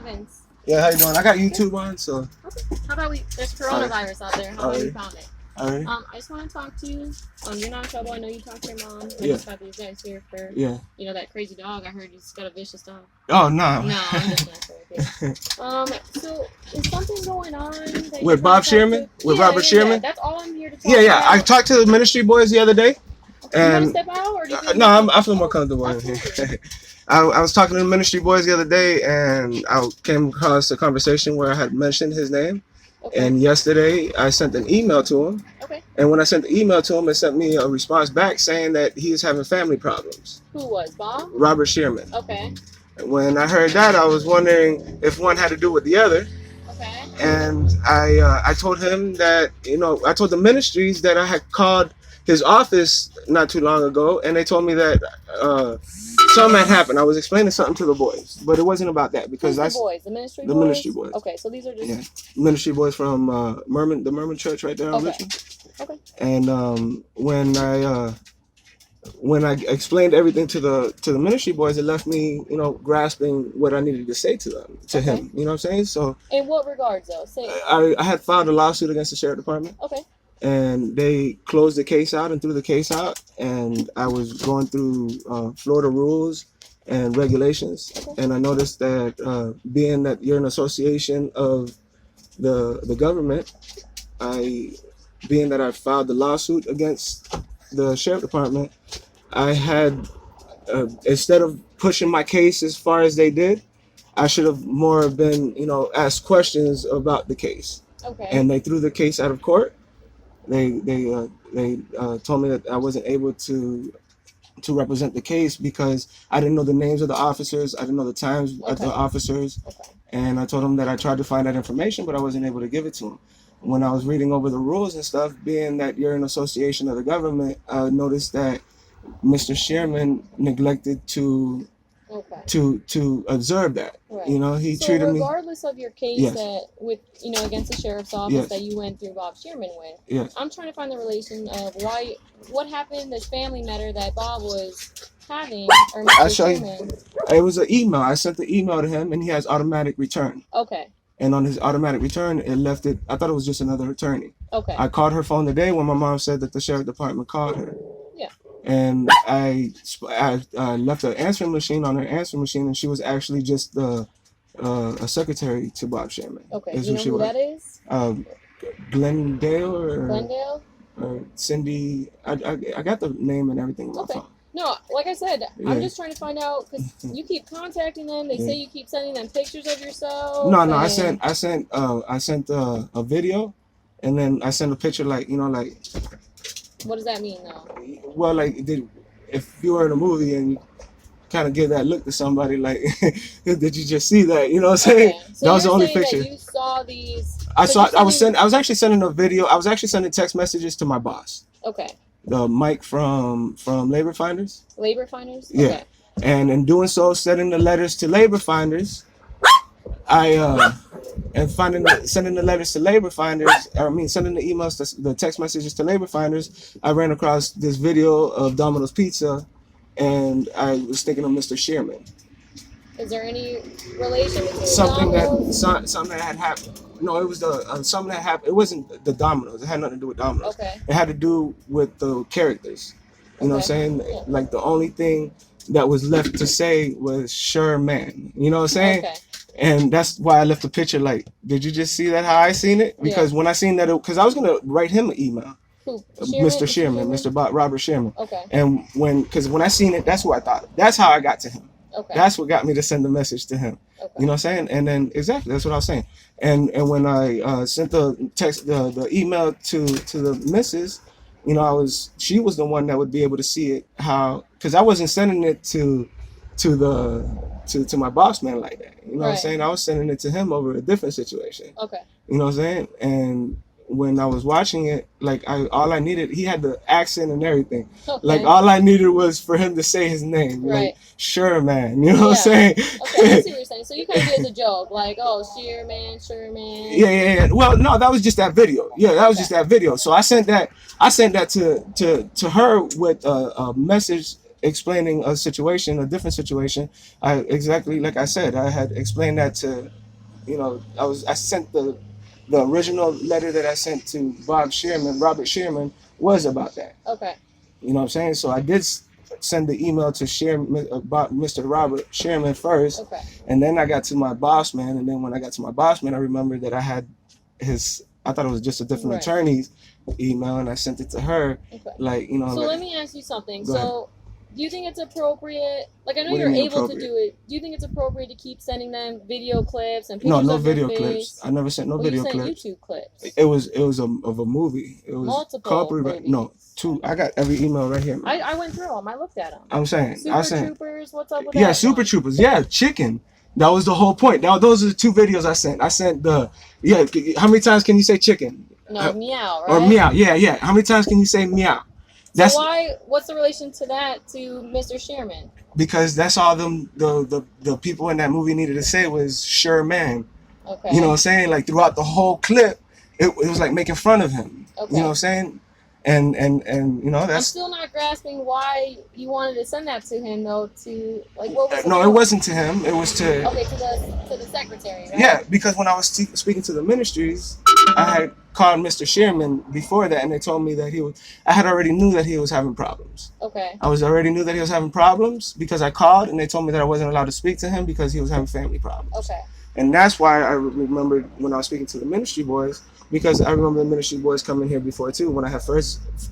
Vince. Yeah, how you doing? I got YouTube on, so. Okay. How about there's coronavirus out there. How about you found it? All right. I just want to talk to you. You're not in trouble. I know you talked to your mom. I Yeah. just got these guys here for, that crazy dog. I heard you just got a vicious dog. Oh, no. No, I'm just messing with you. So is something going on that with Bob Shearman? With Robert Shearman? Yeah, that's all I'm here to talk about. I talked to the ministry boys the other day. Okay. And you want to step out? Or do you no, I feel more comfortable in here. I was talking to the ministry boys the other day, and I came across a conversation where I had mentioned his name. Okay. And yesterday, I sent an email to him. Okay. And when I sent the email to him, it sent me a response back saying that he is having family problems. Who was, Bob? Robert Shearman. Okay. When I heard that, I was wondering if one had to do with the other. Okay. And I told him that, I told the ministries that I had called his office not too long ago, and they told me that something had happened. I was explaining something to the boys, but it wasn't about that because the boys, the ministry boys. The ministry boys. Okay, so these are just ministry boys from the Merman Church right there on Richmond. Okay. And when I explained everything to the ministry boys, it left me, grasping what I needed to say to him. You know what I'm saying? So. In what regards, though? Say. I had filed a lawsuit against the sheriff department. Okay. And they closed the case out and threw the case out, and I was going through Florida rules and regulations, and I noticed that being that you're an association of the government, being that I filed the lawsuit against the sheriff department, I had instead of pushing my case as far as they did, I should have more been asked questions about the case. Okay. And they threw the case out of court. They told me that I wasn't able to represent the case because I didn't know the names of the officers. I didn't know the times of the officers. Okay. And I told them that I tried to find that information, but I wasn't able to give it to them. When I was reading over the rules and stuff, being that you're an association of the government, I noticed that Mr. Shearman neglected to observe that. Right. He treated me. Regardless of your case against the sheriff's office that you went through Bob Shearman with, I'm trying to find the relation of what happened, this family matter that Bob was having, or Mr. Shearman. It was an email. I sent the email to him, and he has automatic return. Okay. And on his automatic return, it left it. I thought it was just another attorney. Okay. I called her phone today when my mom said that the sheriff department called her. Yeah. And I left an answering machine on her answering machine, and she was actually just a secretary to Bob Shearman. Okay. Do you know who that is? Glendale or Cindy. I got the name and everything on my phone. No, like I said, I'm just trying to find out because you keep contacting them. They say you keep sending them pictures of yourself. No, I sent a video, and then I sent a picture like. What does that mean, though? Well, if you were in a movie and you kind of give that look to somebody, like, did you just see that? You know what I'm saying? Okay. So that was the only picture. That you saw these. I was actually sending a video. I was actually sending text messages to my boss. Okay. Mike from Labor Finders. Labor Finders? Yeah. Okay. And in doing so, sending the letters to Labor Finders, sending the letters to Labor Finders, sending the emails, the text messages to Labor Finders, I ran across this video of Domino's Pizza, and I was thinking of Mr. Shearman. Is there any relation between something that had happened? No, it was something that happened. It wasn't the Domino's. It had nothing to do with Domino's. Okay. It had to do with the characters. You know what I'm saying? Yeah. Like the only thing that was left to say was "sure man." You know what I'm saying? Okay. And that's why I left the picture like, did you just see that how I seen it? Because when I seen that, because I was gonna write him an email. Who? Mr. Shearman, Mr. Robert Shearman. Okay. And when I seen it, that's who I thought. That's how I got to him. Okay. That's what got me to send the message to him. Okay. You know what I'm saying? And then exactly that's what I was saying. And when I sent the email to the missus, she was the one that would be able to see it because I wasn't sending it to my boss man like that. You know what I'm saying? I was sending it to him over a different situation. Okay. You know what I'm saying? And when I was watching it, all I needed, he had the accent and everything. Okay. Like all I needed was for him to say his name. Right. Like, sure man. You know what I'm saying? Okay, I see what you're saying. So you kind of did as a joke, like, oh, sure man. Yeah. Well, no, that was just that video. Yeah, that was just that video. So I sent that to her with a message explaining a situation, a different situation. Exactly like I said, I had explained that to, I sent the original letter that I sent to Robert Shearman was about that. Okay. You know what I'm saying? So I did send the email to about Mr. Robert Shearman first. Okay. And then I got to my boss man. And then when I got to my boss man, I remembered that I had I thought it was just a different attorney's email, and I sent it to her. Okay. Like, So let me ask you something. So do you think it's appropriate? Like, I know you're able to do it. Do you think it's appropriate to keep sending them video clips and pictures no of video your clips. face? I never sent no video clips. You sent YouTube clips. It was of a movie. It was multiple movies. No, 2. I got every email right here. I went through them. I looked at them. I'm saying. Super Troopers. What's up with that? Yeah, Super Troopers. Yeah, chicken. That was the whole point. Now those are the 2 videos I sent. I sent how many times can you say chicken? No, meow, right? Or meow. Yeah. How many times can you say meow? So what's the relation to that to Mr. Shearman? Because that's all the people in that movie needed to say was sure man. Okay. You know what I'm saying? Like throughout the whole clip, it was like making fun of him. Okay. You know what I'm saying? And that's. I'm still not grasping why you wanted to send that to him though. To like what was? No, it wasn't to him. It was to. Okay, to the secretary, right? Yeah, because when I was speaking to the ministries, I had called Mr. Shearman before that, and they told me that I had already knew that he was having problems. Okay. I already knew that he was having problems because I called, and they told me that I wasn't allowed to speak to him because he was having family problems. Okay. And that's why I remembered when I was speaking to the ministry boys, because I remember the ministry boys coming here before too. When I had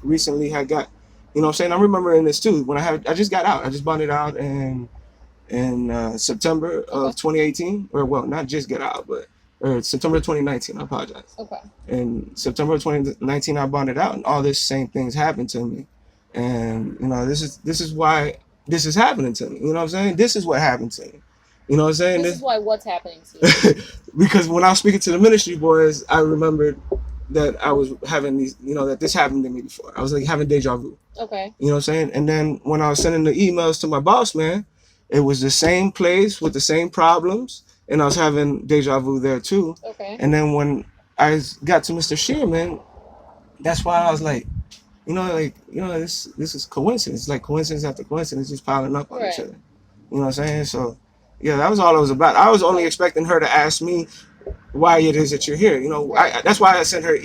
recently got, you know what I'm saying? I'm remembering this too. When I just got out. I just bonded out in September of 2018, or well, not just get out, but September 2019. I apologize. Okay. In September of 2019, I bonded out, and all this same things happened to me, and this is why this is happening to me. You know what I'm saying? This is what happened to me. You know what I'm saying? This is why what's happening to you. Because when I was speaking to the ministry boys, I remembered that I was having these, that this happened to me before. I was like having deja vu. Okay. You know what I'm saying? And then when I was sending the emails to my boss man, it was the same place with the same problems, and I was having deja vu there too. Okay. And then when I got to Mr. Shearman, that's why I was like, this is coincidence. Like coincidence after coincidence just piling up on each other. You know what I'm saying? So yeah, that was all it was about. I was only expecting her to ask me why it is that you're here. That's why I sent her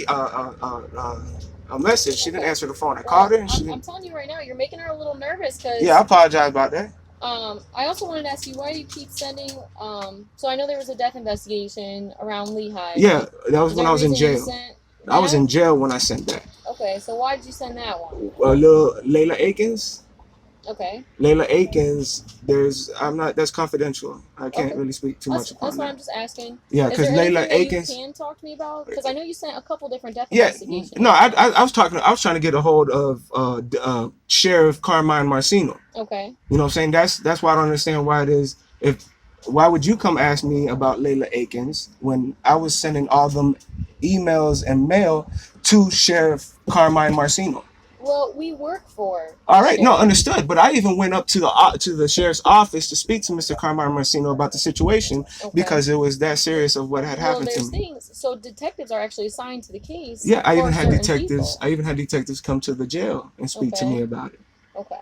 a message. She didn't answer the phone. I called her, and I'm telling you right now, you're making her a little nervous because. Yeah, I apologize about that. I also wanted to ask you, why do you keep sending? So I know there was a death investigation around Lehigh. Yeah, that was when I was in jail. I was in jail when I sent that. Okay, so why did you send that one? Little Layla Akins. Okay. Layla Akins, that's confidential. I can't really speak too much about that. That's what I'm just asking. Yeah, because Layla Akins. You can talk to me about? Because I know you sent a couple different death investigations. No, I was trying to get a hold of Sheriff Carmine Marcino. Okay. You know what I'm saying? That's why I don't understand why it is. Why would you come ask me about Layla Akins when I was sending all them emails and mail to Sheriff Carmine Marcino? Well, we work for. All right, no, understood. But I even went up to the sheriff's office to speak to Mr. Carmine Marcino about the situation because it was that serious of what had happened to me. So detectives are actually assigned to the case. Yeah, I even had detectives come to the jail and speak to me about it. Okay.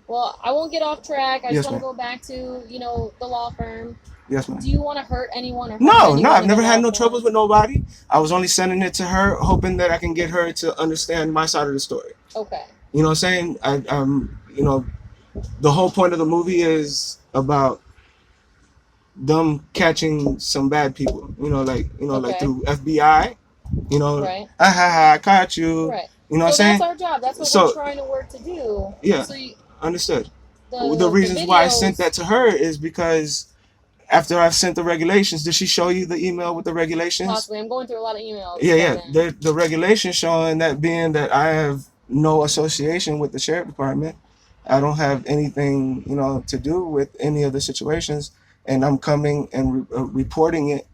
Well, I won't get off track. I just want to go back to the law firm. Yes, ma'am. Do you want to hurt anyone? Or No, I've never had no troubles with nobody. I was only sending it to her, hoping that I can get her to understand my side of the story. Okay. You know what I'm saying? The whole point of the movie is about them catching some bad people. Like through FBI. Right. I caught you. Right. You know what I'm saying? That's our job. That's what we're trying to work to do. Yeah. Understood. The reasons why I sent that to her is because after I sent the regulations, did she show you the email with the regulations? Possibly. I'm going through a lot of emails. Yeah. The regulations showing that being that I have no association with the sheriff department, I don't have anything, to do with any of the situations, and I'm coming and reporting it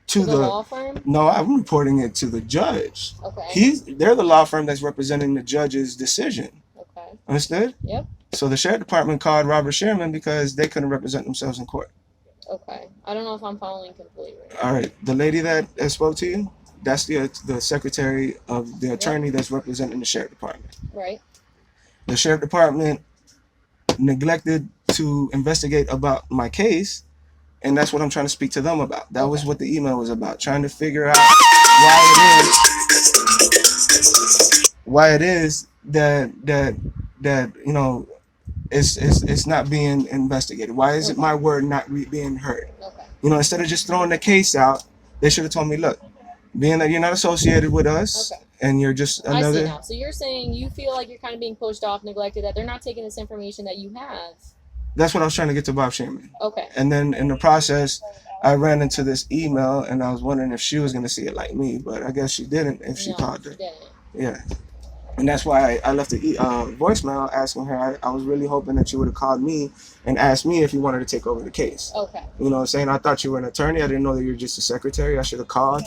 to the law firm. No, I'm reporting it to the judge. Okay. They're the law firm that's representing the judge's decision. Okay. Understood? Yep. So the sheriff department called Robert Shearman because they couldn't represent themselves in court. Okay. I don't know if I'm following completely. All right. The lady that spoke to you, that's the secretary of the attorney that's representing the sheriff department. Right. The sheriff department neglected to investigate about my case, and that's what I'm trying to speak to them about. That was what the email was about, trying to figure out why it is that you know it's not being investigated. Why is it my word not being heard? You know, instead of just throwing the case out, they should have told me, look, being that you're not associated with us and you're just another. I see now. So you're saying you feel like you're kind of being pushed off, neglected, that they're not taking this information that you have. That's what I was trying to get to Bob Sherman. Okay. And then in the process, I ran into this email, and I was wondering if she was going to see it like me, but I guess she didn't if she called her. She didn't. Yeah. And that's why I left a voicemail asking her. I was really hoping that you would have called me and asked me if you wanted to take over the case. Okay. You know, saying I thought you were an attorney. I didn't know that you were just a secretary. I should have called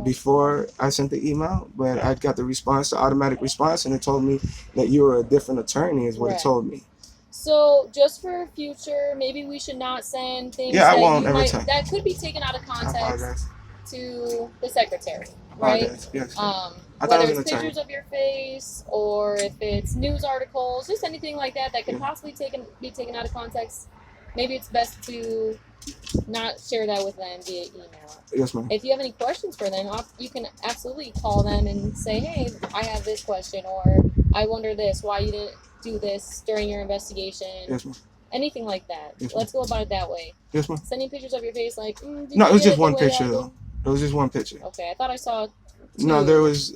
before I sent the email. But I got the response, the automatic response, and it told me that you were a different attorney is what it told me. So just for future, maybe we should not send things that could be taken out of context to the secretary, right? Yes. Whether it's pictures of your face or if it's news articles, just anything like that could possibly be taken out of context. Maybe it's best to not share that with them via email. Yes, ma'am. If you have any questions for them, you can absolutely call them and say, hey, I have this question, or I wonder this, why you didn't do this during your investigation. Yes, ma'am. Anything like that. Yes, let's go about it that way. Yes, ma'am. Sending pictures of your face like, no, it was just one picture, though. It was just one picture. Okay, I thought I saw two. No, there was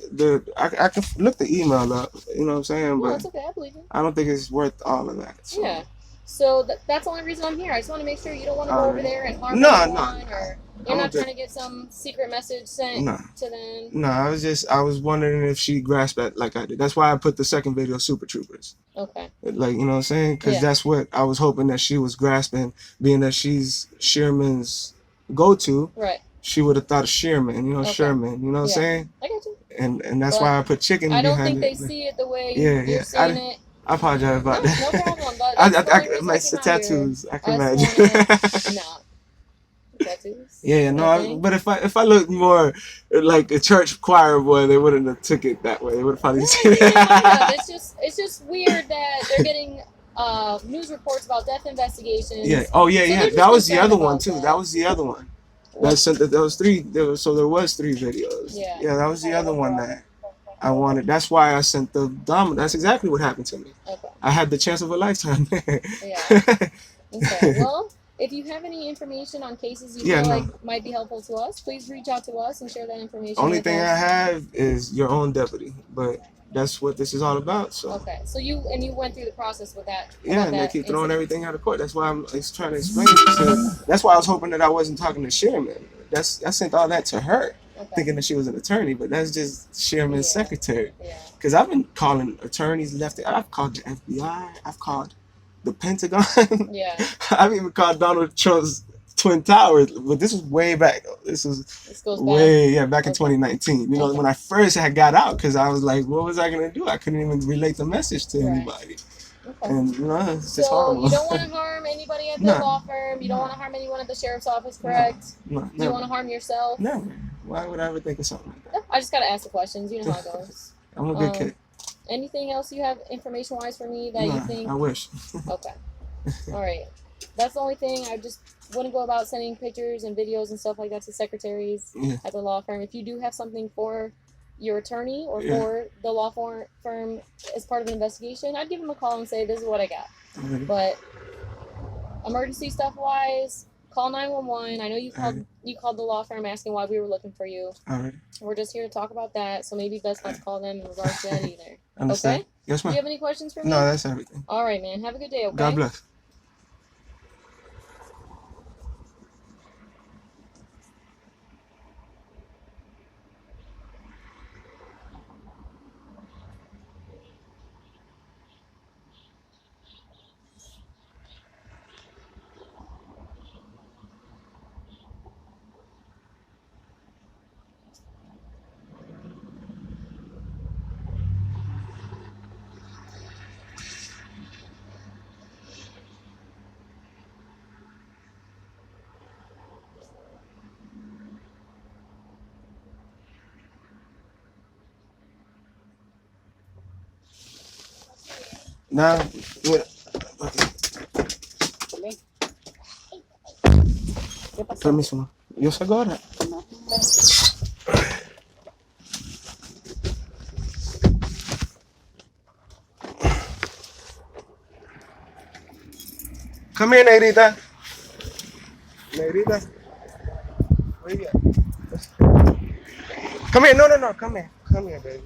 I can look the email up, you know what I'm saying? But that's okay, I believe it. I don't think it's worth all of that. So. Yeah. So that's the only reason I'm here. I just want to make sure you don't want to go over there and harm anyone, or you're not trying to get some secret message sent to them. No, I was wondering if she grasped that like I did. That's why I put the second video, Super Troopers. Okay. Like, you know what I'm saying? Because that's what I was hoping that she was grasping, being that she's Sherman's go-to. Right. She would have thought of Sherman, you know, Sherman, you know what I'm saying? I got you. And that's why I put chicken behind it. I don't think they see it the way you're seeing it. I apologize about that. No problem. But that's the tattoos. I can imagine. No. Tattoos? Yeah, no. But if I looked more like a church choir boy, they wouldn't have took it that way. They would have probably seen it. It's just weird that they're getting news reports about death investigations. Yeah. Oh yeah. That was the other one too. That was the other one. There was three videos. Yeah. That was the other one that I wanted. That's why I sent the domino. That's exactly what happened to me. Okay. I had the chance of a lifetime. Yeah. Okay. Well, if you have any information on cases you feel like might be helpful to us, please reach out to us and share that information. Only thing I have is your own deputy, but that's what this is all about. So. Okay. So you went through the process with that. Yeah, and they keep throwing everything out of court. That's why I'm trying to explain it. That's why I was hoping that I wasn't talking to Sherman. I sent all that to her. Okay. Thinking that she was an attorney, but that's just Sherman's secretary. Because I've been calling attorneys left. I've called the FBI. I've called the Pentagon. Yeah. I've even called Donald Trump's Twin Towers, but this was way back. This goes back in 2019. You know, when I first had got out, because I was like, what was I gonna do? I couldn't even relate the message to anybody. Okay. And you know, it's just horrible. You don't want to harm anybody at the law firm. You don't want to harm anyone at the sheriff's office, correct? No. Do you want to harm yourself? No. Why would I ever think of something like that? I just gotta ask the questions. You know how it goes. I'm a good kid. Anything else you have information-wise for me that you think? I wish. Okay. All right. That's the only thing. I just wouldn't go about sending pictures and videos and stuff like that to secretaries at the law firm. If you do have something for your attorney or for the law firm as part of an investigation, I'd give them a call and say, this is what I got. Mm-hmm. But emergency stuff-wise, call 911. I know you called the law firm asking why we were looking for you. All right. We're just here to talk about that, so maybe best not to call them in regards to that either. Understand. Okay? Yes, ma'am. Do you have any questions for me? No, that's everything. All right, man. Have a good day, okay? God bless. Now, pasar. Permiso, ma. Yo salgo ahora. No. Come here, negrita. Negrita. Oye. Come here. No. Come here. Come here, baby.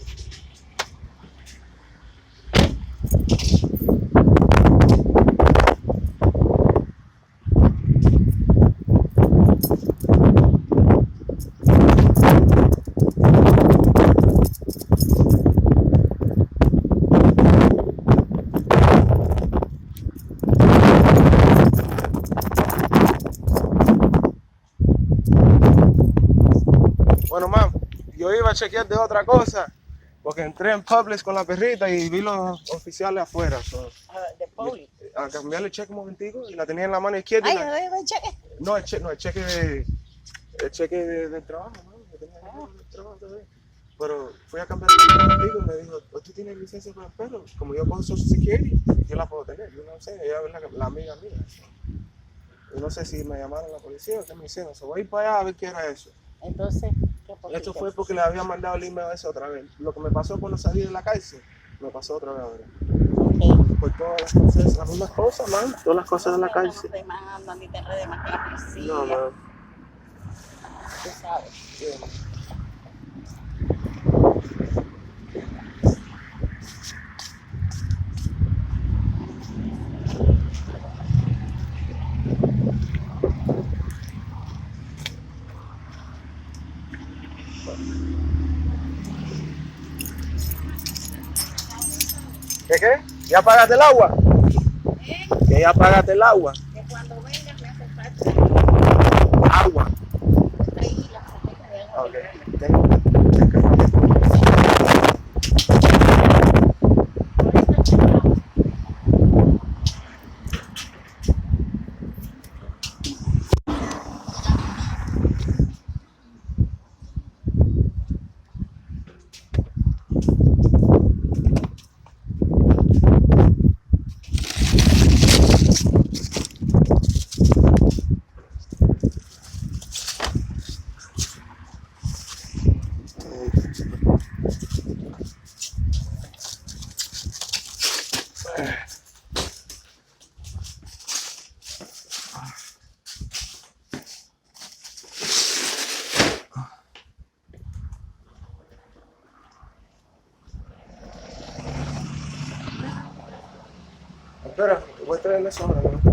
Bueno, mam, yo iba a chequear de otra cosa, porque entré en Publix con la perrita y vi los oficiales afuera. De Publix. A cambiarle el cheque un momentico y la tenía en la mano izquierda. Ay, ¿no debe el cheque? No, el cheque de trabajo, ¿no? Que tenía el trabajo todavía. Pero fui a cambiar un momentico y me dijo, ¿tú tienes licencia para el perro? Como yo cojo Social Security, yo la puedo tener. Yo no sé, ella es la amiga mía. Yo no sé si me llamaron a la policía o qué me hicieron. Voy a ir para allá a ver qué era eso. Entonces, ¿qué por Esto fue porque le había mandado el email ese otra vez. Lo que me pasó cuando salí de la cárcel, me pasó otra vez ahora. Okay. Por todas las cosas, las mismas cosas, man. Todas las cosas de la cárcel. No te demandan ni te enredes con la policía. No, man. Tú sabes. Yeah. ¿Qué? ¿Ya pagaste el agua? Que ya pagaste el agua. Que cuando vengas me hace falta Agua. ahí la tarjeta de agua. Ok. Espera, voy a traerle eso ahora, ¿no?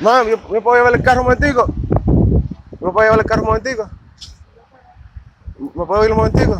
Mami, ¿me puedo llevar el carro un momentico? ¿Me puedo llevar el carro un momentico? ¿Me puedo ir un momentico?